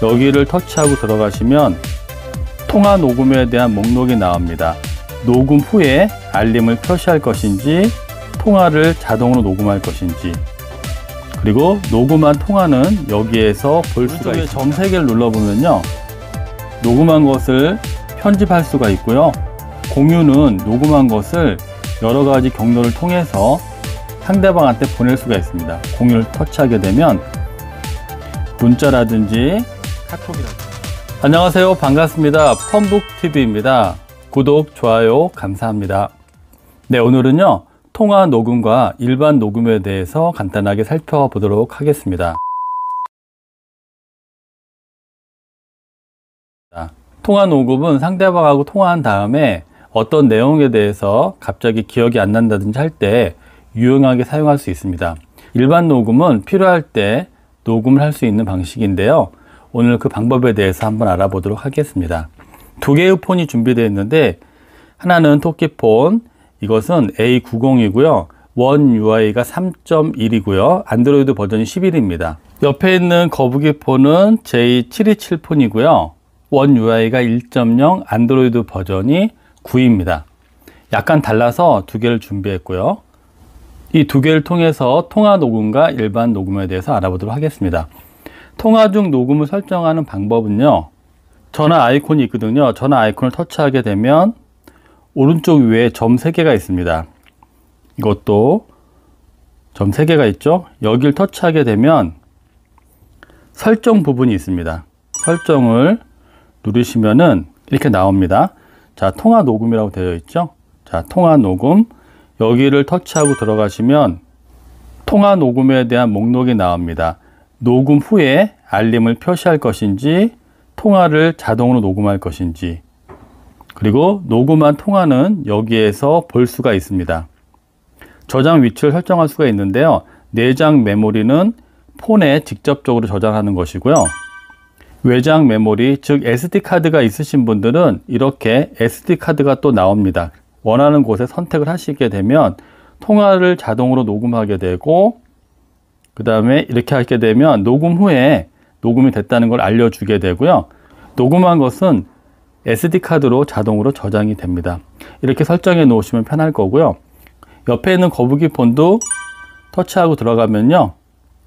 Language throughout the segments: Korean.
여기를 터치하고 들어가시면 통화 녹음에 대한 목록이 나옵니다. 녹음 후에 알림을 표시할 것인지, 통화를 자동으로 녹음할 것인지, 그리고 녹음한 통화는 여기에서 볼 수가 있습니다. 점 3개를 눌러보면요, 녹음한 것을 편집할 수가 있고요, 공유는 녹음한 것을 여러 가지 경로를 통해서 상대방한테 보낼 수가 있습니다. 공유를 터치하게 되면 문자라든지 카톡이라든지. 안녕하세요, 반갑습니다. 펌북TV입니다. 구독, 좋아요 감사합니다. 네, 오늘은요, 통화 녹음과 일반 녹음에 대해서 간단하게 살펴보도록 하겠습니다. 통화 녹음은 상대방하고 통화한 다음에 어떤 내용에 대해서 갑자기 기억이 안 난다든지 할 때 유용하게 사용할 수 있습니다. 일반 녹음은 필요할 때 녹음을 할 수 있는 방식인데요, 오늘 그 방법에 대해서 한번 알아보도록 하겠습니다. 두 개의 폰이 준비되어 있는데, 하나는 토끼폰, 이것은 A90이고요 원 UI가 3.1이고요 안드로이드 버전이 11입니다 옆에 있는 거북이 폰은 J727 폰이고요 원 UI가 1.0, 안드로이드 버전이 9입니다 약간 달라서 두 개를 준비했고요, 이 두 개를 통해서 통화 녹음과 일반 녹음에 대해서 알아보도록 하겠습니다. 통화 중 녹음을 설정하는 방법은요, 전화 아이콘이 있거든요. 전화 아이콘을 터치하게 되면 오른쪽 위에 점 3개가 있습니다. 이것도 점 3개가 있죠. 여기를 터치하게 되면 설정 부분이 있습니다. 설정을 누르시면은 이렇게 나옵니다. 자, 통화 녹음이라고 되어 있죠. 자, 통화 녹음, 여기를 터치하고 들어가시면 통화 녹음에 대한 목록이 나옵니다. 녹음 후에 알림을 표시할 것인지, 통화를 자동으로 녹음할 것인지, 그리고 녹음한 통화는 여기에서 볼 수가 있습니다. 저장 위치를 설정할 수가 있는데요, 내장 메모리는 폰에 직접적으로 저장하는 것이고요, 외장 메모리, 즉 SD카드가 있으신 분들은 이렇게 SD카드가 또 나옵니다. 원하는 곳에 선택을 하시게 되면 통화를 자동으로 녹음하게 되고, 그 다음에 이렇게 하게 되면 녹음 후에 녹음이 됐다는 걸 알려주게 되고요, 녹음한 것은 SD카드로 자동으로 저장이 됩니다. 이렇게 설정해 놓으시면 편할 거고요, 옆에 있는 거북이 폰도 터치하고 들어가면요,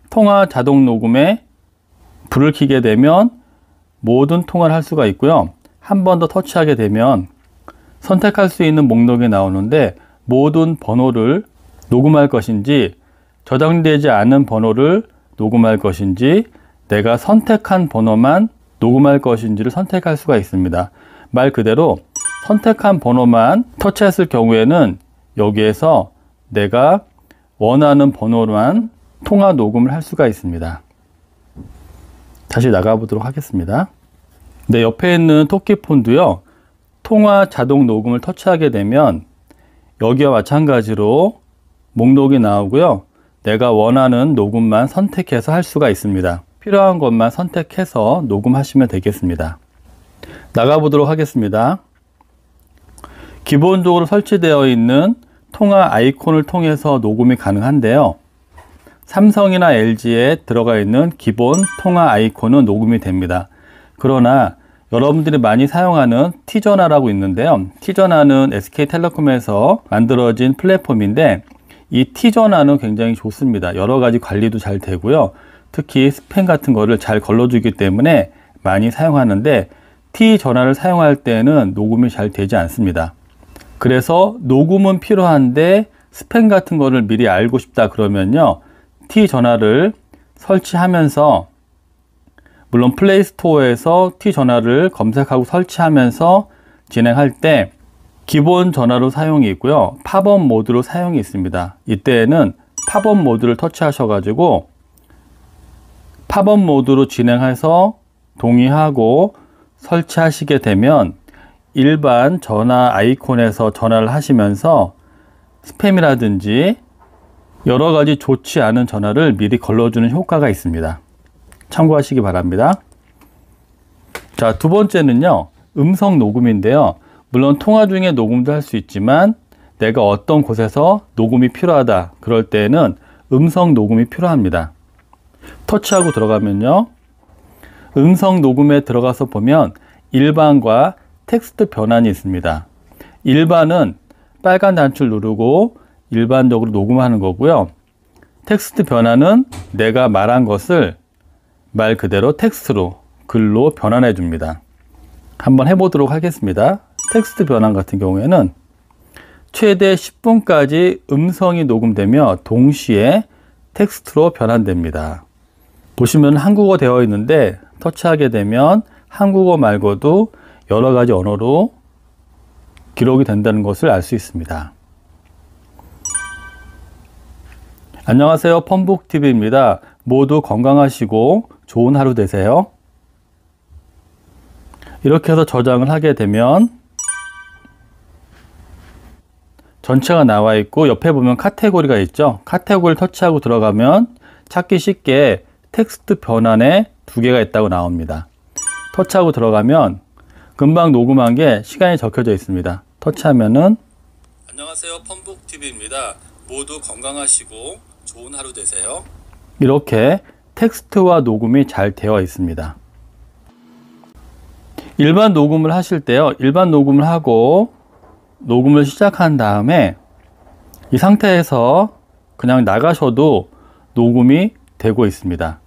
통화 자동 녹음에 불을 켜게 되면 모든 통화를 할 수가 있고요, 한 번 더 터치하게 되면 선택할 수 있는 목록이 나오는데, 모든 번호를 녹음할 것인지, 저장되지 않은 번호를 녹음할 것인지, 내가 선택한 번호만 녹음할 것인지를 선택할 수가 있습니다. 말 그대로 선택한 번호만 터치했을 경우에는 여기에서 내가 원하는 번호만 통화 녹음을 할 수가 있습니다. 다시 나가보도록 하겠습니다. 네, 옆에 있는 토끼폰도요, 통화 자동 녹음을 터치하게 되면 여기와 마찬가지로 목록이 나오고요, 내가 원하는 녹음만 선택해서 할 수가 있습니다. 필요한 것만 선택해서 녹음하시면 되겠습니다. 나가보도록 하겠습니다. 기본적으로 설치되어 있는 통화 아이콘을 통해서 녹음이 가능한데요, 삼성이나 LG에 들어가 있는 기본 통화 아이콘은 녹음이 됩니다. 그러나 여러분들이 많이 사용하는 T전화라고 있는데요, T전화는 SK텔레콤에서 만들어진 플랫폼인데, 이 T전화는 굉장히 좋습니다. 여러 가지 관리도 잘 되고요, 특히 스팸 같은 거를 잘 걸러주기 때문에 많이 사용하는데, T전화를 사용할 때는 녹음이 잘 되지 않습니다. 그래서 녹음은 필요한데 스팸 같은 거를 미리 알고 싶다 그러면요, T전화를 설치하면서, 물론 플레이스토어에서 T전화를 검색하고 설치하면서 진행할 때 기본 전화로 사용이 있고요, 팝업 모드로 사용이 있습니다. 이때에는 팝업 모드를 터치하셔가지고 팝업 모드로 진행해서 동의하고 설치하시게 되면 일반 전화 아이콘에서 전화를 하시면서 스팸이라든지 여러 가지 좋지 않은 전화를 미리 걸러주는 효과가 있습니다. 참고하시기 바랍니다. 자, 두 번째는요, 음성 녹음인데요, 물론 통화 중에 녹음도 할 수 있지만 내가 어떤 곳에서 녹음이 필요하다 그럴 때는 음성 녹음이 필요합니다. 터치하고 들어가면요, 음성 녹음에 들어가서 보면 일반과 텍스트 변환이 있습니다. 일반은 빨간 단추를 누르고 일반적으로 녹음하는 거고요. 텍스트 변환은 내가 말한 것을 말 그대로 텍스트로, 글로 변환해 줍니다. 한번 해보도록 하겠습니다. 텍스트 변환 같은 경우에는 최대 10분까지 음성이 녹음되며 동시에 텍스트로 변환됩니다. 보시면 한국어 되어 있는데 터치하게 되면 한국어 말고도 여러 가지 언어로 기록이 된다는 것을 알 수 있습니다. 안녕하세요. 펌북TV입니다. 모두 건강하시고 좋은 하루 되세요. 이렇게 해서 저장을 하게 되면 전체가 나와 있고 옆에 보면 카테고리가 있죠. 카테고리를 터치하고 들어가면 찾기 쉽게 텍스트 변환에 2개가 있다고 나옵니다. 터치하고 들어가면 금방 녹음한 게 시간이 적혀져 있습니다. 터치하면은 안녕하세요. 펌북TV입니다. 모두 건강하시고 좋은 하루 되세요. 이렇게 텍스트와 녹음이 잘 되어 있습니다. 일반 녹음을 하실 때요. 일반 녹음을 하고 녹음을 시작한 다음에 이 상태에서 그냥 나가셔도 녹음이 되고 있습니다.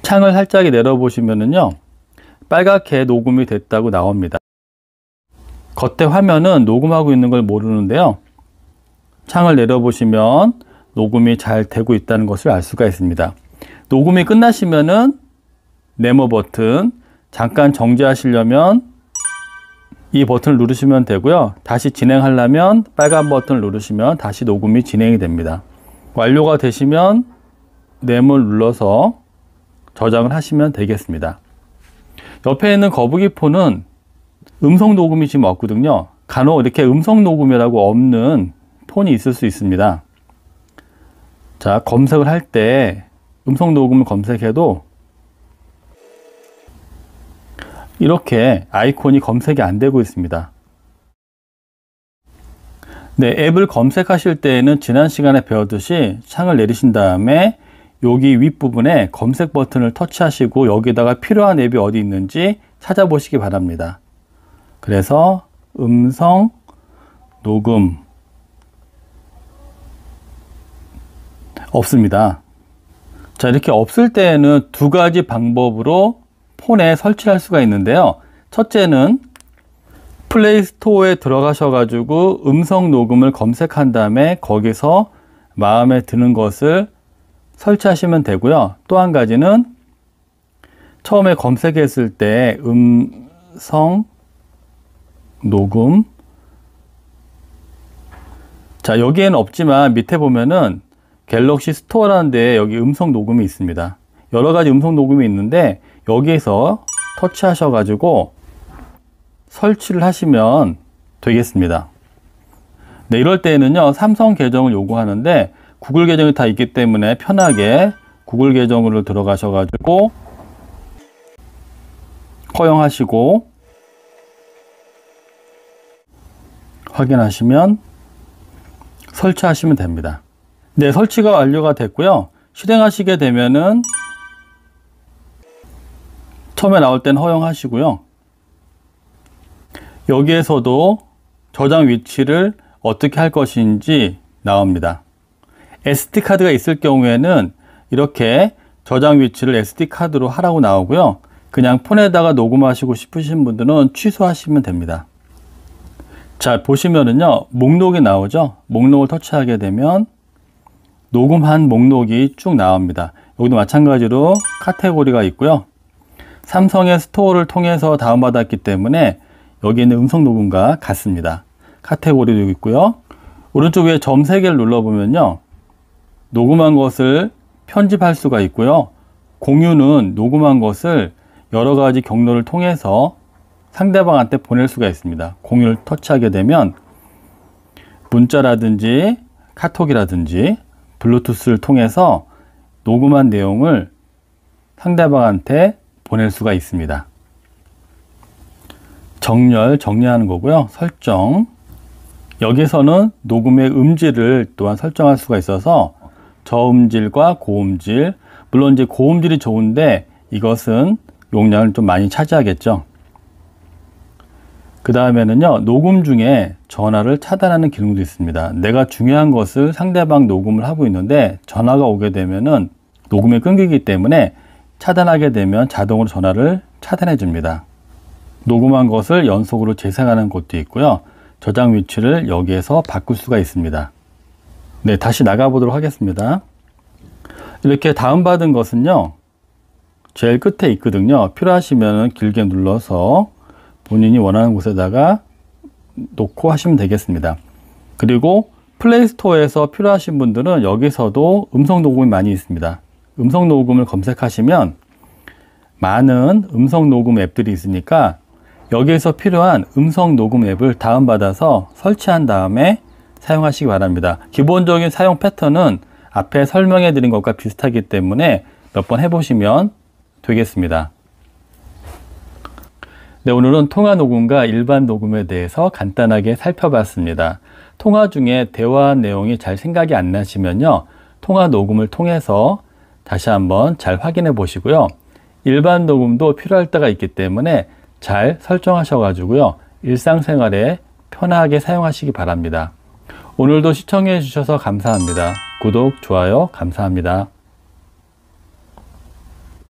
창을 살짝 내려보시면은요. 빨갛게 녹음이 됐다고 나옵니다. 겉에 화면은 녹음하고 있는 걸 모르는데요. 창을 내려보시면 녹음이 잘 되고 있다는 것을 알 수가 있습니다. 녹음이 끝나시면은 네모 버튼, 잠깐 정지하시려면 이 버튼을 누르시면 되고요. 다시 진행하려면 빨간 버튼을 누르시면 다시 녹음이 진행이 됩니다. 완료가 되시면 네모를 눌러서 저장을 하시면 되겠습니다. 옆에 있는 거북이 폰은 음성 녹음이 지금 없거든요. 간혹 이렇게 음성 녹음이라고 없는 폰이 있을 수 있습니다. 자, 검색을 할 때 음성 녹음을 검색해도 이렇게 아이콘이 검색이 안 되고 있습니다. 네, 앱을 검색하실 때에는 지난 시간에 배웠듯이 창을 내리신 다음에 여기 윗부분에 검색 버튼을 터치하시고 여기다가 필요한 앱이 어디 있는지 찾아보시기 바랍니다. 그래서 음성 녹음 없습니다. 자, 이렇게 없을 때에는 2가지 방법으로 폰에 설치할 수가 있는데요. 첫째는 플레이 스토어에 들어가셔 가지고 음성 녹음을 검색한 다음에 거기서 마음에 드는 것을 설치하시면 되고요. 또 한 가지는 처음에 검색했을 때 음성 녹음, 자, 여기에는 없지만 밑에 보면은 갤럭시 스토어라는 데에 여기 음성 녹음이 있습니다. 여러 가지 음성 녹음이 있는데 여기에서 터치하셔 가지고 설치를 하시면 되겠습니다. 네, 이럴 때에는요, 삼성 계정을 요구하는데 구글 계정이 다 있기 때문에 편하게 구글 계정으로 들어가셔 가지고 허용하시고 확인하시면 설치하시면 됩니다. 네, 설치가 완료가 됐고요. 실행하시게 되면은 처음에 나올 땐 허용하시고요. 여기에서도 저장 위치를 어떻게 할 것인지 나옵니다. SD카드가 있을 경우에는 이렇게 저장 위치를 SD카드로 하라고 나오고요. 그냥 폰에다가 녹음하시고 싶으신 분들은 취소하시면 됩니다. 자, 보시면은요, 목록이 나오죠. 목록을 터치하게 되면 녹음한 목록이 쭉 나옵니다. 여기도 마찬가지로 카테고리가 있고요. 삼성의 스토어를 통해서 다운받았기 때문에 여기 있는 음성 녹음과 같습니다. 카테고리도 있고요. 오른쪽 위에 점 3개를 눌러보면요, 녹음한 것을 편집할 수가 있고요. 공유는 녹음한 것을 여러 가지 경로를 통해서 상대방한테 보낼 수가 있습니다. 공유를 터치하게 되면 문자라든지 카톡이라든지 블루투스를 통해서 녹음한 내용을 상대방한테 보낼 수가 있습니다. 정리하는 거고요. 설정. 여기서는 녹음의 음질을 또한 설정할 수가 있어서 저음질과 고음질, 물론 이제 고음질이 좋은데 이것은 용량을 좀 많이 차지하겠죠. 그 다음에는요, 녹음 중에 전화를 차단하는 기능도 있습니다. 내가 중요한 것을 상대방 녹음을 하고 있는데 전화가 오게 되면은 녹음이 끊기기 때문에 차단하게 되면 자동으로 전화를 차단해 줍니다. 녹음한 것을 연속으로 재생하는 것도 있고요. 저장 위치를 여기에서 바꿀 수가 있습니다. 네, 다시 나가보도록 하겠습니다. 이렇게 다운받은 것은요, 제일 끝에 있거든요. 필요하시면 길게 눌러서 본인이 원하는 곳에다가 놓고 하시면 되겠습니다. 그리고 플레이스토어에서 필요하신 분들은 여기서도 음성 녹음이 많이 있습니다. 음성 녹음을 검색하시면 많은 음성 녹음 앱들이 있으니까 여기에서 필요한 음성 녹음 앱을 다운받아서 설치한 다음에 사용하시기 바랍니다. 기본적인 사용 패턴은 앞에 설명해 드린 것과 비슷하기 때문에 몇 번 해보시면 되겠습니다. 네, 오늘은 통화 녹음과 일반 녹음에 대해서 간단하게 살펴봤습니다. 통화 중에 대화한 내용이 잘 생각이 안 나시면요, 통화 녹음을 통해서 다시 한번 잘 확인해 보시고요. 일반 녹음도 필요할 때가 있기 때문에 잘 설정하셔가지고요, 일상생활에 편하게 사용하시기 바랍니다. 오늘도 시청해 주셔서 감사합니다. 구독, 좋아요 감사합니다.